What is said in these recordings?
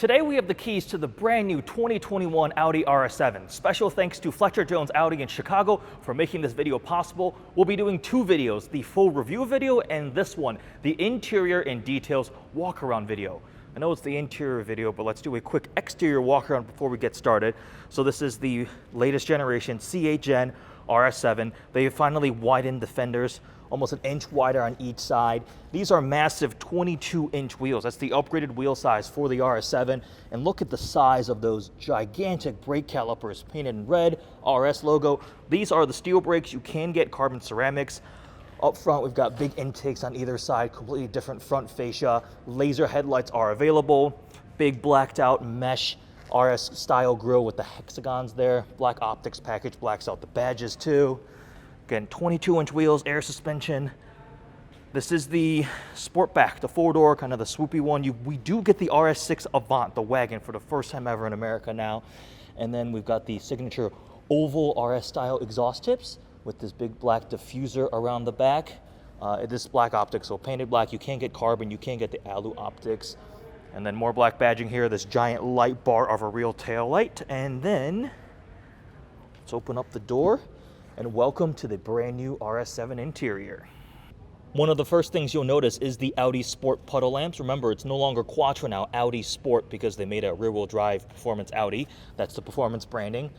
Today we have the keys to the brand new 2021 Audi RS7. Special thanks to Fletcher Jones Audi in Chicago for making this video possible. We'll be doing two videos, the full review video and this one, the interior and details walk-around video. I know it's the interior video, but let's do a quick exterior walk-around before we get started. So this is the latest generation C8 Gen RS7. They finally widened the fenders, almost an inch wider on each side. These are massive 22-inch wheels. That's the upgraded wheel size for the RS7. And look at the size of those gigantic brake calipers painted in red, RS logo. These are the steel brakes. You can get carbon ceramics. Up front, we've got big intakes on either side, completely different front fascia. Laser headlights are available. Big blacked out mesh RS style grille with the hexagons there. Black optics package blacks out the badges too. Again, 22-inch wheels, air suspension. This is the Sportback, the four-door, kind of the swoopy one. We do get the RS6 Avant, the wagon, for the first time ever in America now. And then we've got the signature oval RS style exhaust tips with this big black diffuser around the back. This black optics, so painted black. You can't get carbon, you can't get the alu optics. And then more black badging here, this giant light bar of a real tail light. And then let's open up the door and welcome to the brand new RS7 interior. One of the first things you'll notice is the Audi Sport puddle lamps. Remember, it's no longer Quattro now, Audi Sport, because they made a rear-wheel drive performance Audi. That's the performance branding.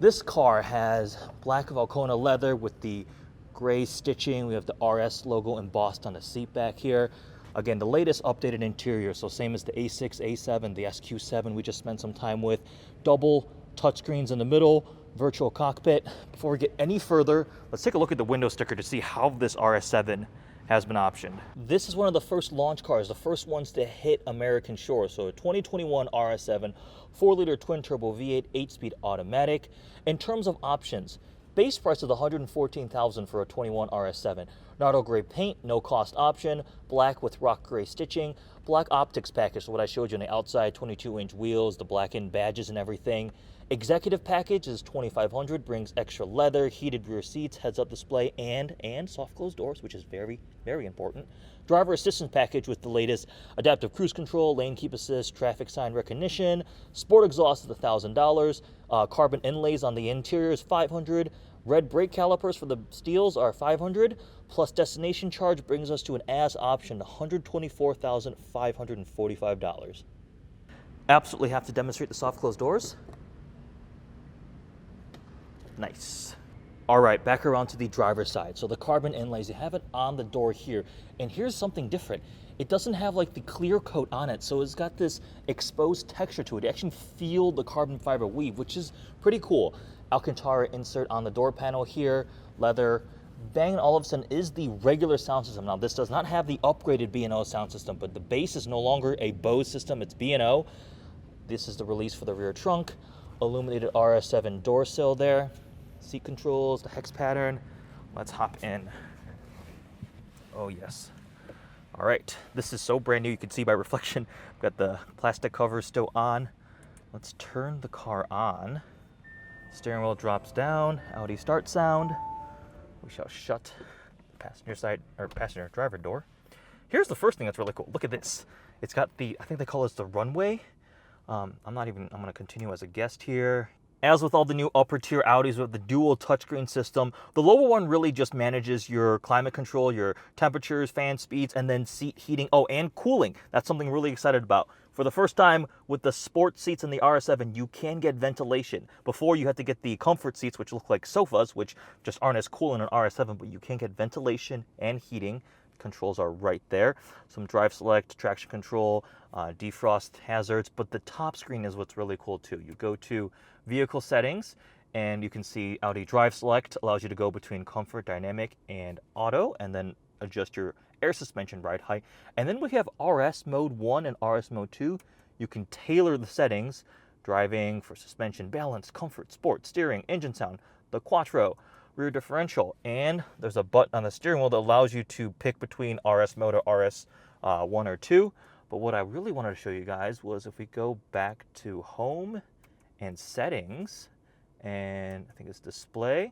This car has black Valcona leather with the gray stitching. We have the RS logo embossed on the seat back here. Again, the latest updated interior, so same as the A6, A7, the SQ7 we just spent some time with. Double touchscreens in the middle, virtual cockpit. Before we get any further, let's take a look at the window sticker to see how this RS7 has been optioned. This is one of the first launch cars, the first ones to hit American shores. So a 2021 RS7, 4-liter twin-turbo V8, 8-speed automatic. In terms of options, base price is $114,000 for a 21 RS7. Nardo Gray paint, no cost option. Black with rock gray stitching. Black optics package, so what I showed you on the outside, 22-inch wheels, the blackened badges and everything. Executive package is $2,500, brings extra leather, heated rear seats, heads-up display, and soft closed doors, which is very, very important. Driver assistance package with the latest adaptive cruise control, lane keep assist, traffic sign recognition. Sport exhaust is $1,000. Carbon inlays on the interior is $500. Red brake calipers for the steels are $500. Plus destination charge brings us to an as option $124,545. Absolutely have to demonstrate the soft closed doors. Nice. All right, back around to the driver's side. So the carbon inlays, you have it on the door here. And here's something different. It doesn't have like the clear coat on it, so it's got this exposed texture to it. You actually feel the carbon fiber weave, which is pretty cool. Alcantara insert on the door panel here, leather. Bang & Olufsen is the regular sound system. Now, this does not have the upgraded B&O sound system, but the base is no longer a Bose system, it's B&O. This is the release for the rear trunk. Illuminated RS7 door sill there. Seat controls, the hex pattern. Let's hop in. Oh yes. All right, this is so brand new, you can see by reflection. I've got the plastic cover still on. Let's turn the car on. Steering wheel drops down, Audi start sound. We shall shut the passenger side, or passenger driver door. Here's the first thing that's really cool. Look at this. It's got the, I think they call this the runway. I'm gonna continue as a guest here. As with all the new upper tier Audis with the dual touchscreen system, the lower one really just manages your climate control, your temperatures, fan speeds, and then seat heating. Oh, and cooling. That's something really excited about. For the first time with the sport seats in the RS7, you can get ventilation. Before you had to get the comfort seats, which look like sofas, which just aren't as cool in an RS7, but you can get ventilation and heating. Controls are right there. Some drive select, traction control, defrost hazards, but the top screen is what's really cool too. You go to vehicle settings and you can see Audi Drive Select allows you to go between comfort, dynamic, and auto, and then adjust your air suspension ride height. And then we have RS mode 1 and RS mode 2. You can tailor the settings, driving for suspension, balance, comfort, sport, steering, engine sound, the Quattro, rear differential, and there's a button on the steering wheel that allows you to pick between RS mode or RS 1 or 2. But what I really wanted to show you guys was if we go back to home and settings, and I think it's display,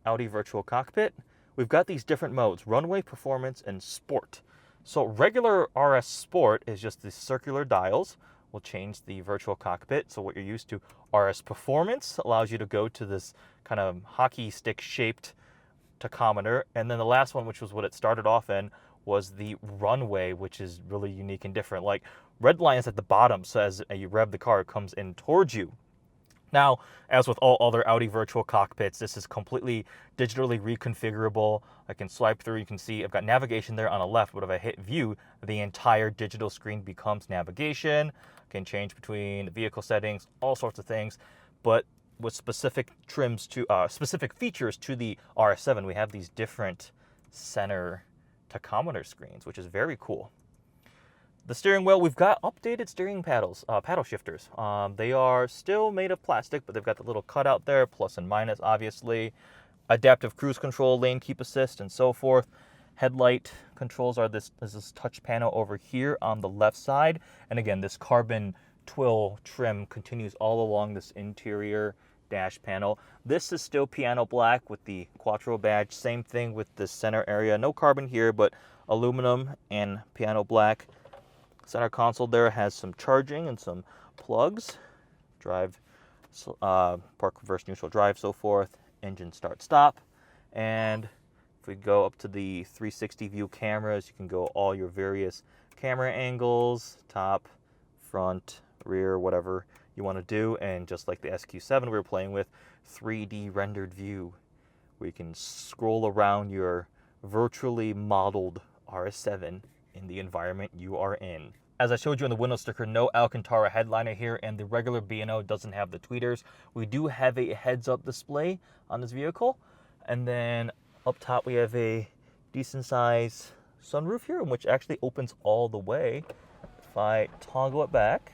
Audi virtual cockpit, we've got these different modes, runway, performance, and sport. So regular RS Sport is just the circular dials. We'll change the virtual cockpit. So what you're used to, RS Performance allows you to go to this kind of hockey stick shaped tachometer. And then the last one, which was what it started off in, was the runway, which is really unique and different. Like red line is at the bottom, so as you rev the car, it comes in towards you. Now, as with all other Audi virtual cockpits, this is completely digitally reconfigurable. I can swipe through, you can see I've got navigation there on the left, but if I hit view, the entire digital screen becomes navigation. I can change between the vehicle settings, all sorts of things, but with specific trims to specific features to the RS7, we have these different center tachometer screens, which is very cool. The steering wheel, we've got updated steering paddles, paddle shifters. They are still made of plastic, but they've got the little cutout there, plus and minus, obviously. Adaptive cruise control, lane keep assist, and so forth. Headlight controls are this touch panel over here on the left side. And again, this carbon twill trim continues all along this interior dash panel. This is still piano black with the Quattro badge. Same thing with the center area. No carbon here, but aluminum and piano black. Center console there has some charging and some plugs. Drive, park, reverse, neutral drive, so forth. Engine start, stop. And if we go up to the 360 view cameras, you can go all your various camera angles, top, front, rear, whatever you want to do. And just like the SQ7 we were playing with, 3D rendered view, where you can scroll around your virtually modeled RS7 in the environment you are in. As I showed you on the window sticker, no Alcantara headliner here, and the regular B&O doesn't have the tweeters. We do have a heads-up display on this vehicle, and then up top we have a decent size sunroof here, which actually opens all the way. If I toggle it back,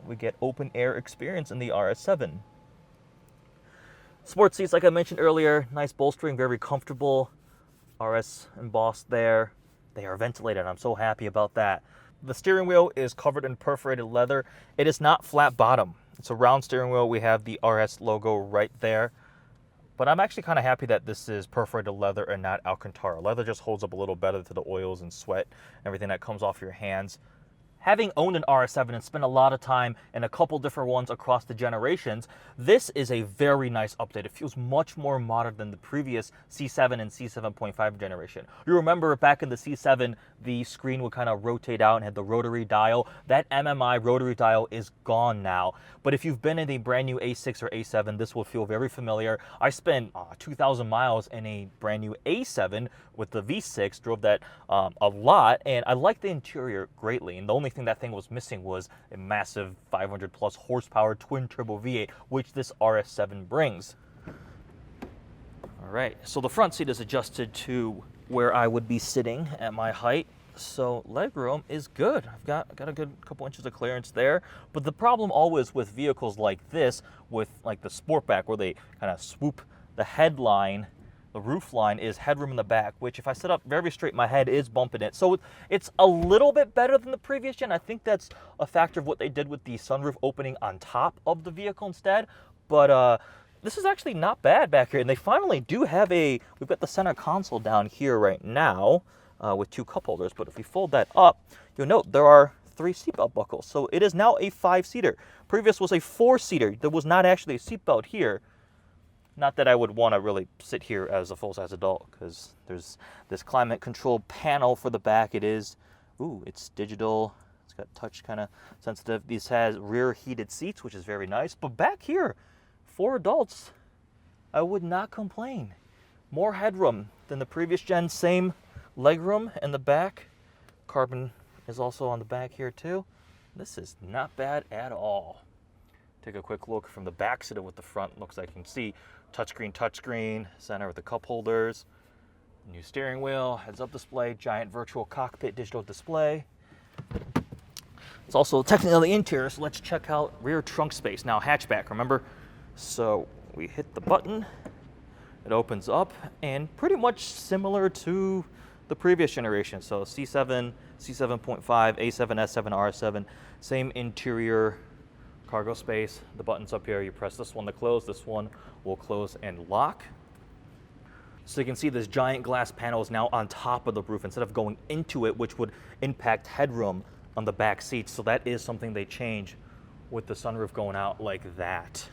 we get open air experience in the RS7. Sports seats, like I mentioned earlier, nice bolstering, very comfortable. RS embossed there. They are ventilated. I'm so happy about that. The steering wheel is covered in perforated leather. It is not flat bottom. It's a round steering wheel. We have the RS logo right there. But I'm actually kind of happy that this is perforated leather and not Alcantara. Leather just holds up a little better to the oils and sweat, everything that comes off your hands. Having owned an RS7 and spent a lot of time in a couple different ones across the generations, this is a very nice update. It feels much more modern than the previous C7 and C7.5 generation. You remember back in the C7, the screen would kind of rotate out and had the rotary dial. That MMI rotary dial is gone now. But if you've been in a brand new A6 or A7, this will feel very familiar. I spent 2,000 miles in a brand new A7 with the V6, drove that a lot, and I liked the interior greatly. And the only thing that thing was missing was a massive 500 plus horsepower twin turbo V8, which this RS7 brings. All right, so the front seat is adjusted to where I would be sitting at my height. So legroom is good. I've got a good couple inches of clearance there. But the problem always with vehicles like this, with like the Sportback, where they kind of swoop the headline, the roof line, is headroom in the back, which if I sit up very straight, my head is bumping it. So it's a little bit better than the previous gen. I think that's a factor of what they did with the sunroof opening on top of the vehicle instead. But this is actually not bad back here. And they finally do have we've got the center console down here right now with two cup holders. But if we fold that up, you'll note there are 3 seatbelt buckles. So it is now a 5-seater. Previous was a 4-seater. There was not actually a seatbelt here. Not that I would want to really sit here as a full-size adult, because there's this climate control panel for the back. It's digital. It's got touch kind of sensitive. This has rear heated seats, which is very nice. But back here, for adults, I would not complain. More headroom than the previous gen. Same legroom in the back. Carbon is also on the back here too. This is not bad at all. Take a quick look from the back seat with the front. Looks like you can see touchscreen, center with the cup holders, new steering wheel, heads-up display, giant virtual cockpit digital display. It's also technically on the interior, so let's check out rear trunk space. Now hatchback, remember? So we hit the button, it opens up, and pretty much similar to the previous generation. So C7, C7.5, A7, S7, R7, same interior cargo space. The button's up here. You press this one to close. This one will close and lock. So you can see this giant glass panel is now on top of the roof instead of going into it, which would impact headroom on the back seats. So that is something they change with the sunroof going out like that.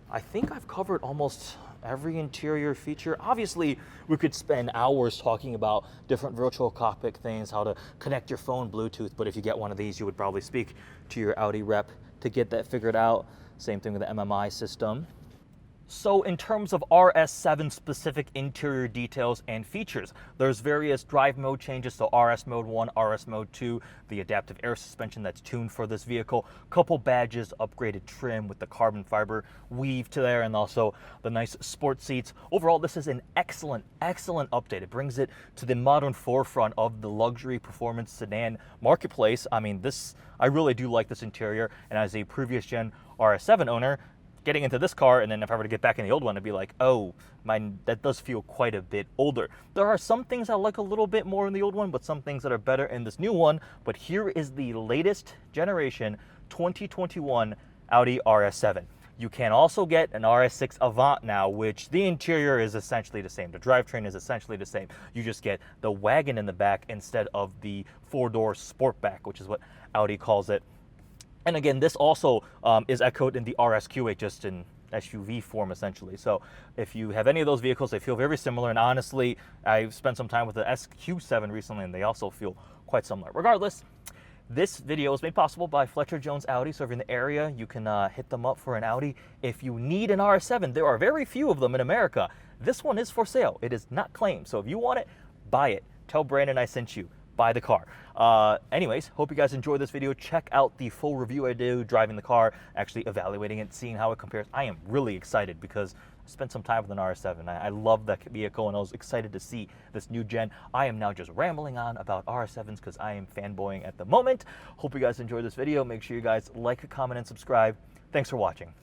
I think I've covered almost every interior feature. Obviously, we could spend hours talking about different virtual cockpit things, how to connect your phone Bluetooth, but if you get one of these, you would probably speak to your Audi rep to get that figured out. Same thing with the MMI system. So in terms of RS7 specific interior details and features, there's various drive mode changes, so RS mode 1, RS mode 2, the adaptive air suspension that's tuned for this vehicle, couple badges, upgraded trim with the carbon fiber weave to there, and also the nice sport seats. Overall, this is an excellent update. It brings it to the modern forefront of the luxury performance sedan marketplace. I mean, I really do like this interior, and as a previous gen RS7 owner, getting into this car, and then if I were to get back in the old one, I'd be like, oh, that does feel quite a bit older. There are some things I like a little bit more in the old one, but some things that are better in this new one. But here is the latest generation 2021 Audi RS7. You can also get an RS6 Avant now, which the interior is essentially the same. The drivetrain is essentially the same. You just get the wagon in the back instead of the four-door Sportback, which is what Audi calls it. And again, this also is echoed in the RSQ8, just in SUV form, essentially. So if you have any of those vehicles, they feel very similar. And honestly, I've spent some time with the SQ7 recently, and they also feel quite similar. Regardless, this video is made possible by Fletcher Jones Audi. So if you're in the area, you can hit them up for an Audi. If you need an RS7, there are very few of them in America. This one is for sale. It is not claimed. So if you want it, buy it. Tell Brandon I sent you. Buy the car. Anyways, hope you guys enjoyed this video. Check out the full review I do driving the car, actually evaluating it, seeing how it compares. I am really excited because I spent some time with an RS7. I love that vehicle, and I was excited to see this new gen. I am now just rambling on about RS7s because I am fanboying at the moment. Hope you guys enjoyed this video. Make sure you guys like, comment, and subscribe. Thanks for watching.